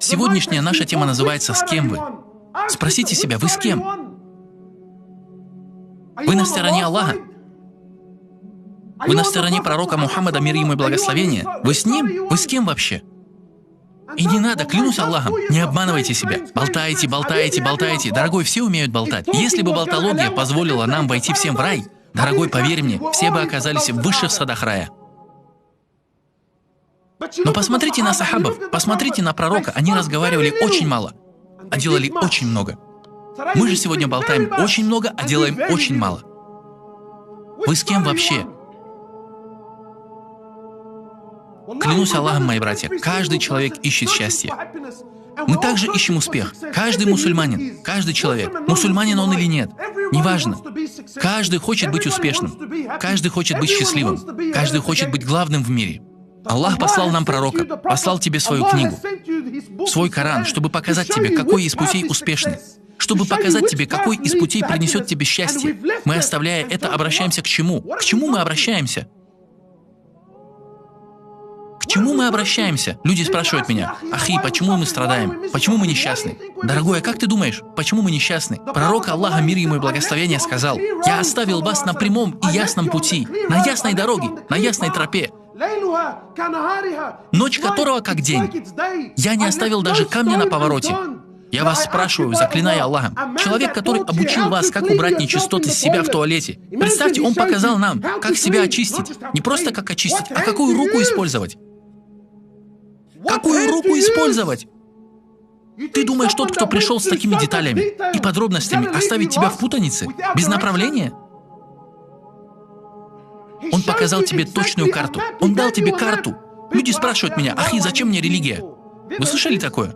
Сегодняшняя наша тема называется «С кем вы?». Спросите себя, вы с кем? Вы на стороне Аллаха? Вы на стороне пророка Мухаммада, мир ему и благословение? Вы с ним? Вы с кем вообще? И не надо, клянусь Аллахом, не обманывайте себя. Болтаете, болтаете, болтаете. Дорогой, все умеют болтать. Если бы болтология позволила нам войти всем в рай, дорогой, поверь мне, все бы оказались в высших садах рая. Но посмотрите на сахабов, посмотрите на пророка. Они разговаривали очень мало, а делали очень много. Мы же сегодня болтаем очень много, а делаем очень мало. Вы с кем вообще? Клянусь Аллахом, мои братья, каждый человек ищет счастье. Мы также ищем успех. Каждый мусульманин, каждый человек, мусульманин он или нет, неважно. Каждый хочет быть успешным, каждый хочет быть счастливым, каждый хочет быть главным в мире. Аллах послал нам пророка, послал тебе свою книгу, свой Коран, чтобы показать тебе, какой из путей успешный, чтобы показать тебе, какой из путей принесет тебе счастье. Мы, оставляя это, обращаемся к чему? К чему мы обращаемся? К чему мы обращаемся? Люди спрашивают меня: «Ахи, почему мы страдаем? Почему мы несчастны?» Дорогой, а как ты думаешь, почему мы несчастны? Пророк Аллаха, мир ему и благословение, сказал: «Я оставил вас на прямом и ясном пути, на ясной дороге, на ясной тропе, ночь которого как день. Я не оставил даже камня на повороте». Я вас спрашиваю, заклиная Аллахом, человек, который обучил вас, как убрать нечистоты с себя в туалете, представьте, он показал нам, как себя очистить. Не просто как очистить, а какую руку использовать. Какую руку использовать? Ты думаешь, тот, кто пришел с такими деталями и подробностями, оставит тебя в путанице, без направления? Он показал тебе точную карту. Он дал тебе карту. Люди спрашивают меня: «Ахи, зачем мне религия?» Вы слышали такое?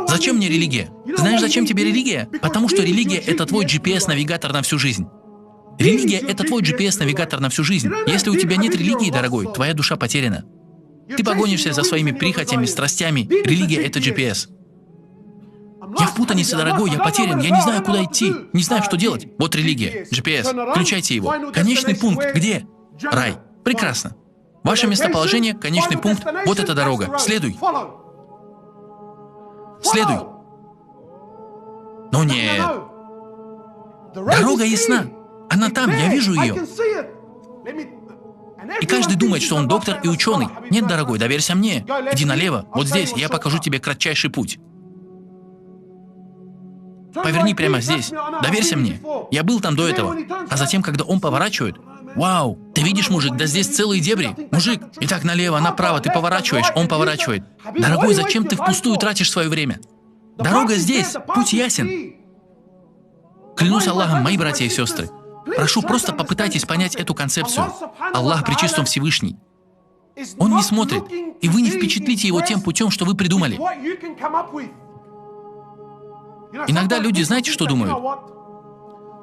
Зачем мне религия? Знаешь, зачем тебе религия? Потому что религия — это твой GPS-навигатор на всю жизнь. Религия — это твой GPS-навигатор на всю жизнь. Если у тебя нет религии, дорогой, твоя душа потеряна. Ты погонишься за своими прихотями, страстями. Религия — это GPS. Я в путанице, дорогой, я потерян, я не знаю, куда идти, не знаю, что делать. Вот религия, GPS, включайте его. Конечный пункт где? Рай. Прекрасно. Ваше местоположение, конечный пункт, вот эта дорога. Следуй. Следуй. Но нет. Дорога ясна. Она там, я вижу ее. И каждый думает, что он доктор и ученый. Нет, дорогой, доверься мне. Иди налево, вот здесь, я покажу тебе кратчайший путь. Поверни прямо здесь. Доверься мне. Я был там до этого. А затем, когда он поворачивает, вау, ты видишь, мужик, да здесь целые дебри. Мужик, и так налево, направо, ты поворачиваешь, он поворачивает. Дорогой, зачем ты впустую тратишь свое время? Дорога здесь, путь ясен. Клянусь Аллахом, мои братья и сестры, прошу, просто попытайтесь понять эту концепцию. Аллах Пречистый Всевышний. Он не смотрит, и вы не впечатлите его тем путем, что вы придумали. Иногда люди, знаете, что думают?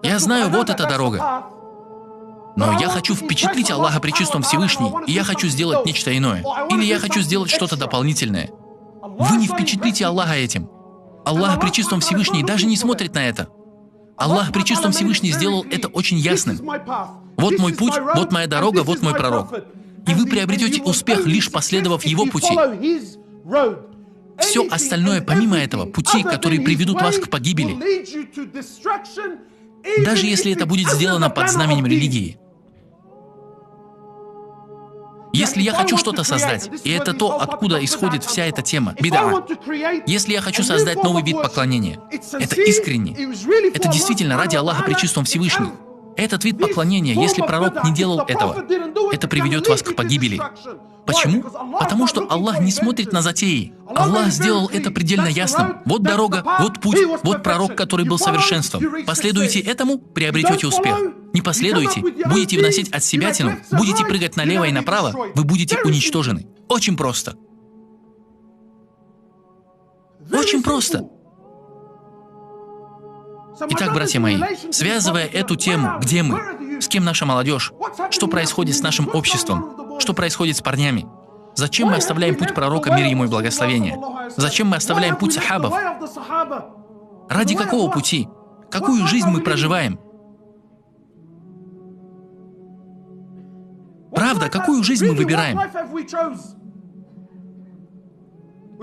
Я знаю, вот эта дорога. Но я хочу впечатлить Аллаха Пречистым Всевышний, и я хочу сделать нечто иное. Или я хочу сделать что-то дополнительное. Вы не впечатлите Аллаха этим. Аллах Пречистым Всевышний даже не смотрит на это. Аллах Пречистым Всевышний сделал это очень ясным. Вот мой путь, вот моя дорога, вот мой пророк. И вы приобретете успех, лишь последовав его пути. Все остальное, помимо этого, пути, которые приведут вас к погибели, даже если это будет сделано под знаменем религии. Если я хочу что-то создать, и это то, откуда исходит вся эта тема, бида. Если я хочу создать новый вид поклонения, это искренне, это действительно ради Аллаха Пречистого Всевышнего. Этот вид поклонения, если пророк не делал этого, это приведет вас к погибели. Почему? Потому что Аллах не смотрит на затеи. Аллах сделал это предельно ясным. Вот дорога, вот путь, вот пророк, который был совершенством. Последуйте этому, приобретете успех. Не последуйте, будете вносить отсебятину, будете прыгать налево и направо, вы будете уничтожены. Очень просто. Очень просто. Итак, братья мои, связывая эту тему, где мы, с кем наша молодежь, что происходит с нашим обществом, что происходит с парнями, зачем мы оставляем путь пророка, мир ему и благословение, зачем мы оставляем путь сахабов, ради какого пути, какую жизнь мы проживаем, правда, какую жизнь мы выбираем.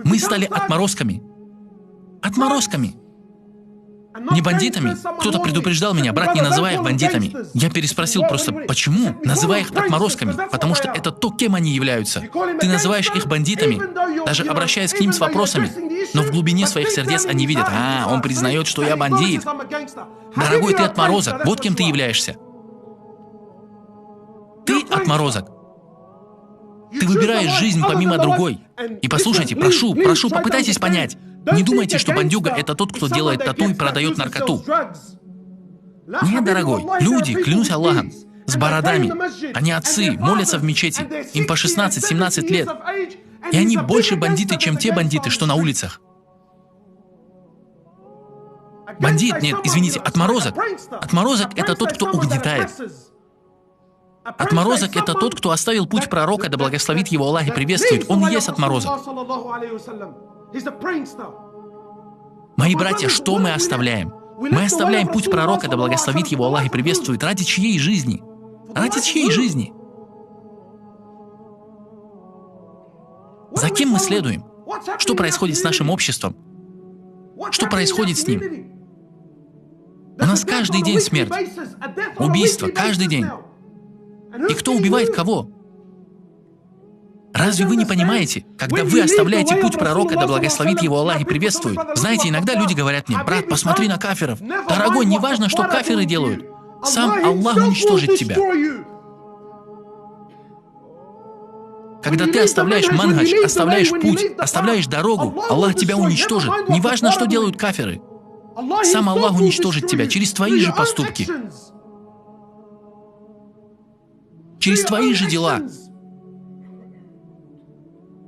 Мы стали отморозками. Отморозками. Не бандитами. Кто-то предупреждал меня: брат, не называй их бандитами. Я переспросил просто: почему? Называй их отморозками, потому что это то, кем они являются. Ты называешь их бандитами, даже обращаясь к ним с вопросами, но в глубине своих сердец они видят: он признает, что я бандит. Дорогой, ты отморозок, вот кем ты являешься. Ты отморозок. Ты выбираешь жизнь помимо другой. И послушайте, прошу, попытайтесь понять. Не думайте, что бандюга — это тот, кто делает тату и продает наркоту. Нет, дорогой, люди, клянусь Аллахом, с бородами. Они отцы, молятся в мечети. Им по 16-17 лет. И они больше бандиты, чем те бандиты, что на улицах. Бандит, нет, извините, отморозок. Отморозок — это тот, кто угнетает. Отморозок — это тот, кто оставил путь пророка, да благословит его Аллах и приветствует. Он и есть отморозок. Мои братья, что мы оставляем? Мы оставляем путь пророка, да благословит его Аллах и приветствует. Ради чьей жизни? Ради чьей жизни? За кем мы следуем? Что происходит с нашим обществом? Что происходит с ним? У нас каждый день смерть. Убийство, каждый день. И кто убивает кого? Разве вы не понимаете, когда вы оставляете путь пророка, да благословит его Аллах и приветствует? Знаете, иногда люди говорят мне: брат, посмотри на кафиров. Дорогой, не важно, что кафиры делают. Сам Аллах уничтожит тебя. Когда ты оставляешь манхадж, оставляешь путь, оставляешь дорогу, Аллах тебя уничтожит. Не важно, что делают кафиры. Сам Аллах уничтожит тебя через твои же поступки. Через твои же дела.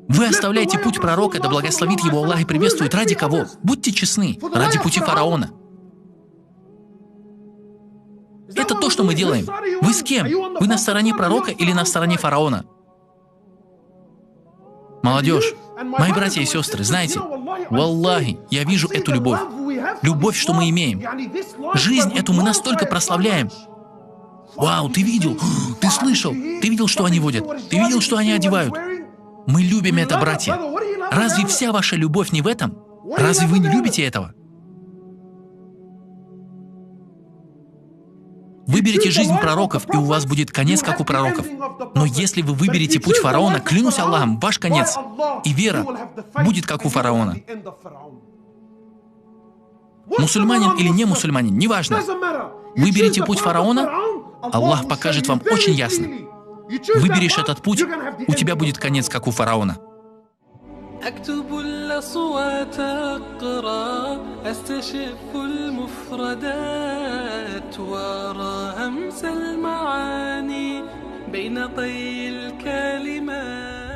Вы оставляете путь пророка, да благословит его Аллах и приветствует. Ради кого? Будьте честны. Ради пути фараона. Это то, что мы делаем. Вы с кем? Вы на стороне пророка или на стороне фараона? Молодежь, мои братья и сестры, знаете, валлахи, я вижу эту любовь. Любовь, что мы имеем. Жизнь эту мы настолько прославляем. Вау, ты видел? Ты слышал? Ты видел, что они водят? Ты видел, что они одевают? Мы любим это, братья. Разве вся ваша любовь не в этом? Разве вы не любите этого? Выберите жизнь пророков, и у вас будет конец, как у пророков. Но если вы выберете путь фараона, клянусь Аллахом, ваш конец и вера будет, как у фараона. Мусульманин или не мусульманин, неважно. Выберите путь фараона, Аллах покажет вам очень ясно. Выберешь этот путь, у тебя будет конец, как у фараона. أكتب الأصوات أقرأ أستشف المفردات وأرى همس المعاني بين طي الكلمات